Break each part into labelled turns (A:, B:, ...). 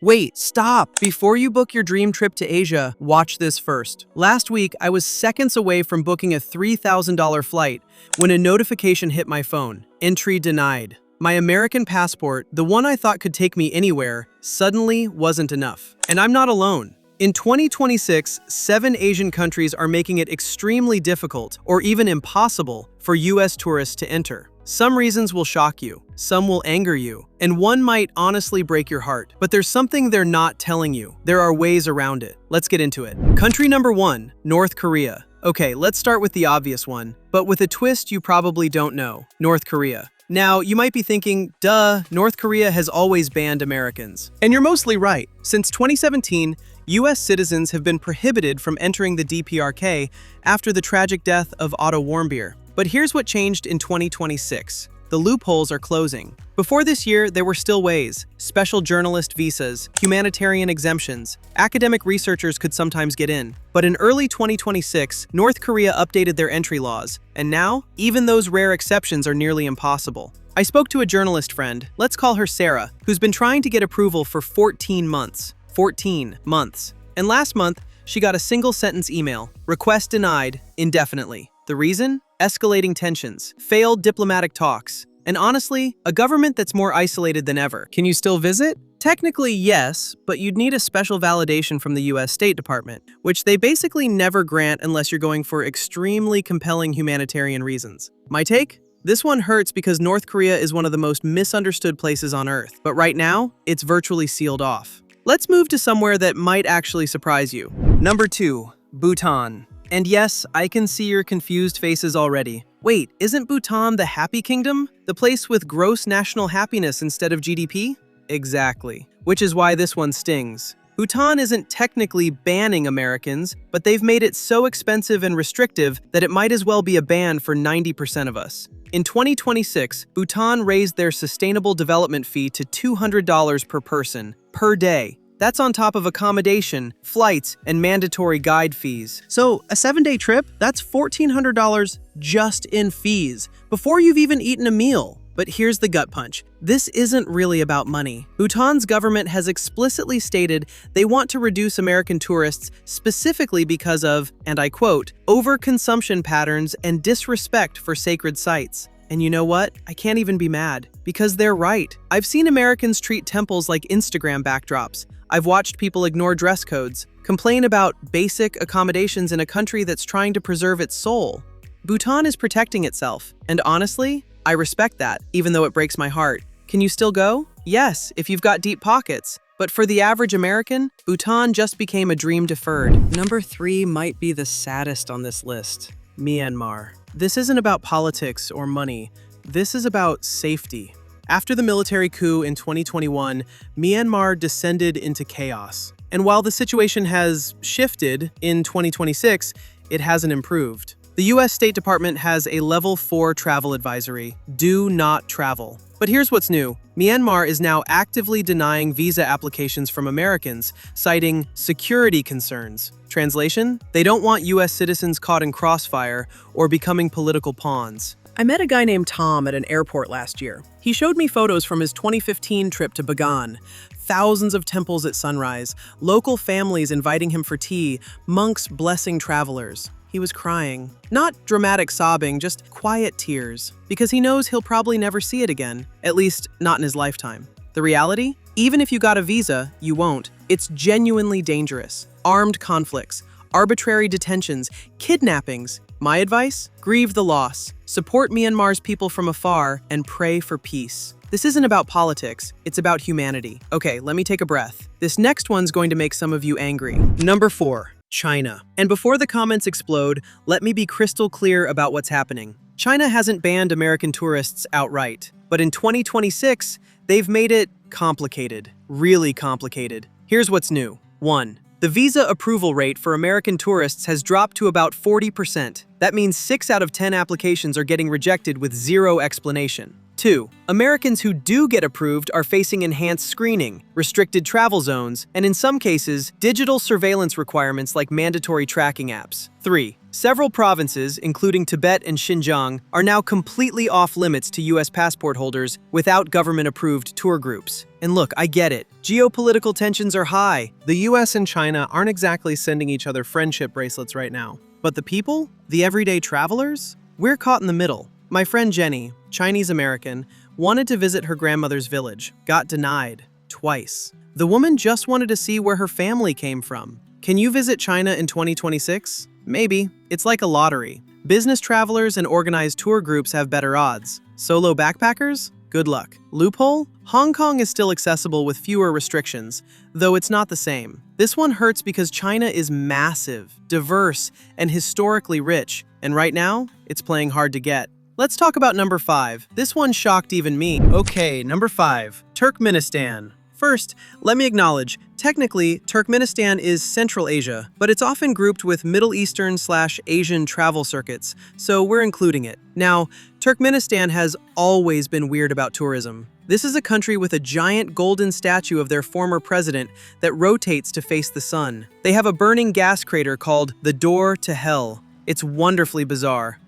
A: Wait, stop! Before you book your dream trip to Asia, watch this first. Last week, I was seconds away from booking a $3,000 flight when a notification hit my phone. Entry denied. My American passport, the one I thought could take me anywhere, suddenly wasn't enough. And I'm not alone. In 2026, 7 Asian countries are making it extremely difficult, or even impossible, for US tourists to enter. Some reasons will shock you, some will anger you, and one might honestly break your heart. But there's something they're not telling you. There are ways around it. Let's get into it. Country number 1, North Korea. Okay, let's start with the obvious one, but with a twist you probably don't know: North Korea. Now, you might be thinking, duh, North Korea has always banned Americans. And you're mostly right. Since 2017, US citizens have been prohibited from entering the DPRK after the tragic death of Otto Warmbier. But here's what changed in 2026. The loopholes are closing. Before this year, there were still ways: special journalist visas, humanitarian exemptions, academic researchers could sometimes get in. But in early 2026, North Korea updated their entry laws, and now, even those rare exceptions are nearly impossible. I spoke to a journalist friend, let's call her Sarah, who's been trying to get approval for 14 months. 14 months. And last month, she got a single-sentence email: request denied indefinitely. The reason? Escalating tensions, failed diplomatic talks, and honestly, a government that's more isolated than ever. Can you still visit? Technically, yes, but you'd need a special validation from the US State Department, which they basically never grant unless you're going for extremely compelling humanitarian reasons. My take? This one hurts because North Korea is one of the most misunderstood places on Earth, but right now, it's virtually sealed off. Let's move to somewhere that might actually surprise you. Number 2, Bhutan. And yes, I can see your confused faces already. Wait, isn't Bhutan the happy kingdom? The place with gross national happiness instead of GDP? Exactly. Which is why this one stings. Bhutan isn't technically banning Americans, but they've made it so expensive and restrictive that it might as well be a ban for 90% of us. In 2026, Bhutan raised their sustainable development fee to $200 per person, per day. That's on top of accommodation, flights, and mandatory guide fees. So, a 7-day trip, that's $1,400 just in fees, before you've even eaten a meal. But here's the gut punch. This isn't really about money. Bhutan's government has explicitly stated they want to reduce American tourists specifically because of, and I quote, overconsumption patterns and disrespect for sacred sites. And you know what? I can't even be mad, because they're right. I've seen Americans treat temples like Instagram backdrops. I've watched people ignore dress codes, complain about basic accommodations in a country that's trying to preserve its soul. Bhutan is protecting itself, and honestly, I respect that, even though it breaks my heart. Can you still go? Yes, if you've got deep pockets. But for the average American, Bhutan just became a dream deferred. Number 3 might be the saddest on this list: Myanmar. This isn't about politics or money. This is about safety. After the military coup in 2021, Myanmar descended into chaos. And while the situation has shifted in 2026, it hasn't improved. The US State Department has a level 4 travel advisory: do not travel. But here's what's new. Myanmar is now actively denying visa applications from Americans, citing security concerns. Translation? They don't want US citizens caught in crossfire or becoming political pawns. I met a guy named Tom at an airport last year. He showed me photos from his 2015 trip to Bhutan. Thousands of temples at sunrise, local families inviting him for tea, monks blessing travelers. He was crying. Not dramatic sobbing, just quiet tears. Because he knows he'll probably never see it again. At least, not in his lifetime. The reality? Even if you got a visa, you won't. It's genuinely dangerous. Armed conflicts, arbitrary detentions, kidnappings. My advice? Grieve the loss. Support Myanmar's people from afar and pray for peace. This isn't about politics, it's about humanity. Okay, let me take a breath. This next one's going to make some of you angry. Number 4, China. And before the comments explode, let me be crystal clear about what's happening. China hasn't banned American tourists outright, but in 2026, they've made it complicated, really complicated. Here's what's new. 1. The visa approval rate for American tourists has dropped to about 40%. That means 6 out of 10 applications are getting rejected with zero explanation. 2. Americans who do get approved are facing enhanced screening, restricted travel zones, and in some cases, digital surveillance requirements like mandatory tracking apps. 3. Several provinces, including Tibet and Xinjiang, are now completely off limits to US passport holders without government-approved tour groups. And look, I get it. Geopolitical tensions are high. The US and China aren't exactly sending each other friendship bracelets right now. But the people? The everyday travelers? We're caught in the middle. My friend Jenny, Chinese-American, wanted to visit her grandmother's village, got denied twice. The woman just wanted to see where her family came from. Can you visit China in 2026? Maybe. It's like a lottery. Business travelers and organized tour groups have better odds. Solo backpackers? Good luck. Loophole? Hong Kong is still accessible with fewer restrictions, though it's not the same. This one hurts because China is massive, diverse, and historically rich, and right now, it's playing hard to get. Let's talk about number 5. This one shocked even me. Okay, number 5, Turkmenistan. First, let me acknowledge, technically, Turkmenistan is Central Asia, but it's often grouped with Middle Eastern/Asian travel circuits, so we're including it. Now, Turkmenistan has always been weird about tourism. This is a country with a giant golden statue of their former president that rotates to face the sun. They have a burning gas crater called the Door to Hell. It's wonderfully bizarre.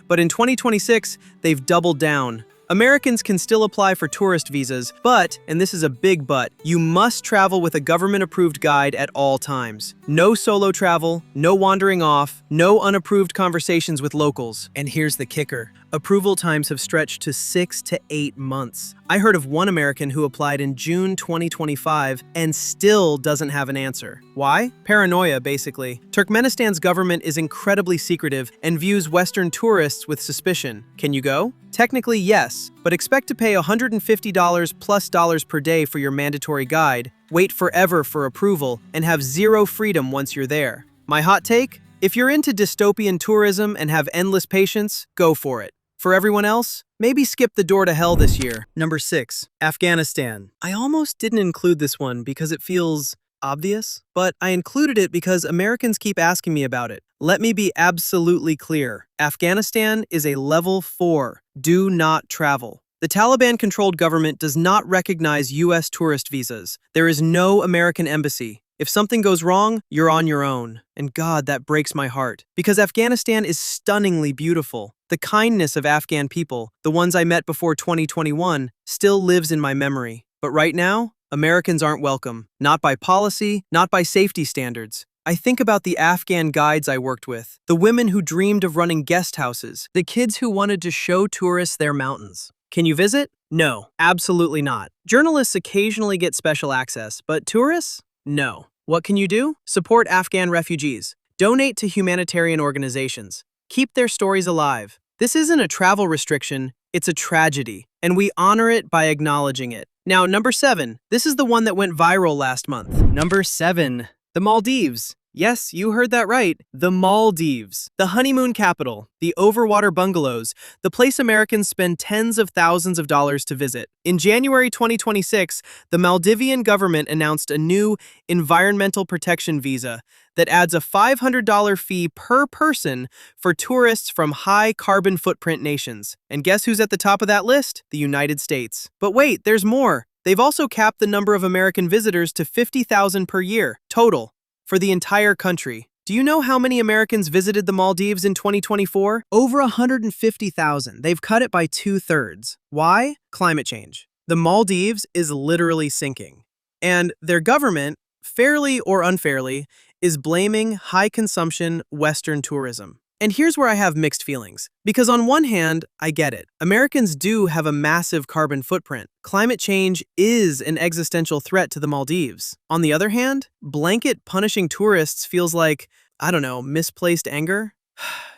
A: But in 2026, they've doubled down. Americans can still apply for tourist visas, but, and this is a big but, you must travel with a government-approved guide at all times. No solo travel, no wandering off, no unapproved conversations with locals. And here's the kicker. Approval times have stretched to 6 to 8 months. I heard of one American who applied in June 2025 and still doesn't have an answer. Why? Paranoia, basically. Turkmenistan's government is incredibly secretive and views Western tourists with suspicion. Can you go? Technically, yes, but expect to pay $150 plus dollars per day for your mandatory guide, wait forever for approval, and have zero freedom once you're there. My hot take? If you're into dystopian tourism and have endless patience, go for it. For everyone else, maybe skip the Door to Hell this year. Number 6, Afghanistan. I almost didn't include this one because it feels obvious, but I included it because Americans keep asking me about it. Let me be absolutely clear. Afghanistan is a level 4. Do not travel. The Taliban-controlled government does not recognize U.S. tourist visas. There is no American embassy. If something goes wrong, you're on your own. And God, that breaks my heart. Because Afghanistan is stunningly beautiful. The kindness of Afghan people, the ones I met before 2021, still lives in my memory. But right now, Americans aren't welcome. Not by policy, not by safety standards. I think about the Afghan guides I worked with, the women who dreamed of running guest houses, the kids who wanted to show tourists their mountains. Can you visit? No, absolutely not. Journalists occasionally get special access, but tourists? No. What can you do? Support Afghan refugees. Donate to humanitarian organizations. Keep their stories alive. This isn't a travel restriction, it's a tragedy, and we honor it by acknowledging it. Now, number 7. This is the one that went viral last month. Number 7. The Maldives. Yes, you heard that right. The Maldives. The honeymoon capital, the overwater bungalows, the place Americans spend tens of thousands of dollars to visit. In January 2026, the Maldivian government announced a new environmental protection visa that adds a $500 fee per person for tourists from high carbon footprint nations. And guess who's at the top of that list? The United States. But wait, there's more. They've also capped the number of American visitors to 50,000 per year, total, for the entire country. Do you know how many Americans visited the Maldives in 2024? Over 150,000. They've cut it by 2/3. Why? Climate change. The Maldives is literally sinking. And their government, fairly or unfairly, is blaming high-consumption Western tourism. And here's where I have mixed feelings. Because on one hand, I get it. Americans do have a massive carbon footprint. Climate change is an existential threat to the Maldives. On the other hand, blanket punishing tourists feels like, I don't know, misplaced anger?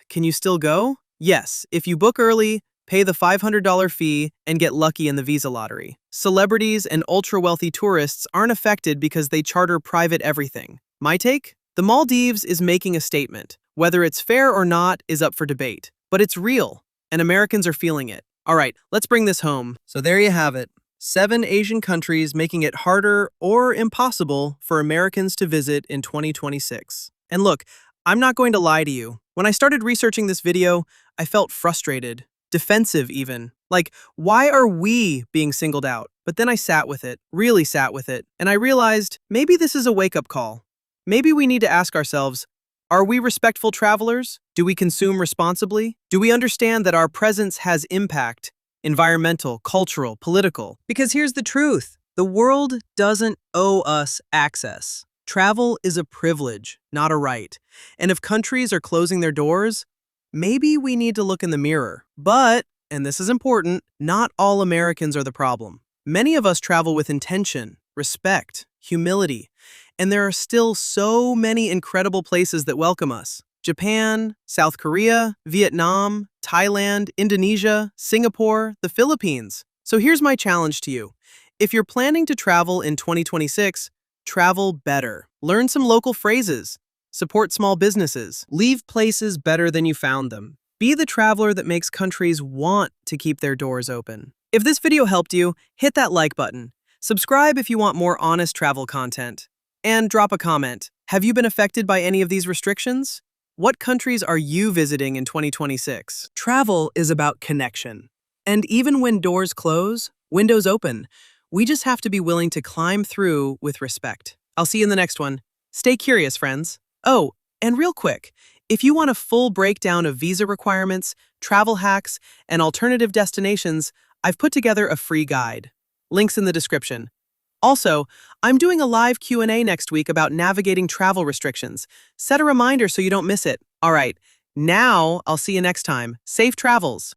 A: Can you still go? Yes, if you book early, pay the $500 fee, and get lucky in the visa lottery. Celebrities and ultra-wealthy tourists aren't affected because they charter private everything. My take? The Maldives is making a statement. Whether it's fair or not is up for debate. But it's real, and Americans are feeling it. All right, let's bring this home. So there you have it. 7 Asian countries making it harder or impossible for Americans to visit in 2026. And look, I'm not going to lie to you. When I started researching this video, I felt frustrated, defensive even. Like, why are we being singled out? But then I sat with it, really sat with it, and I realized maybe this is a wake-up call. Maybe we need to ask ourselves, Are we respectful travelers? Do we consume responsibly? Do we understand that our presence has impact? Environmental, cultural, political. Because here's the truth. The world doesn't owe us access. Travel is a privilege, not a right. And if countries are closing their doors, maybe we need to look in the mirror. But, and this is important, not all Americans are the problem. Many of us travel with intention, respect, humility, and there are still so many incredible places that welcome us. Japan, South Korea, Vietnam, Thailand, Indonesia, Singapore, the Philippines. So here's my challenge to you. If you're planning to travel in 2026, travel better. Learn some local phrases. Support small businesses. Leave places better than you found them. Be the traveler that makes countries want to keep their doors open. If this video helped you, hit that like button. Subscribe if you want more honest travel content. And drop a comment. Have you been affected by any of these restrictions? What countries are you visiting in 2026? Travel is about connection. And even when doors close, windows open. We just have to be willing to climb through with respect. I'll see you in the next one. Stay curious, friends. Oh, and real quick, if you want a full breakdown of visa requirements, travel hacks, and alternative destinations, I've put together a free guide. Links in the description. Also, I'm doing a live Q&A next week about navigating travel restrictions. Set a reminder so you don't miss it. All right, now I'll see you next time. Safe travels.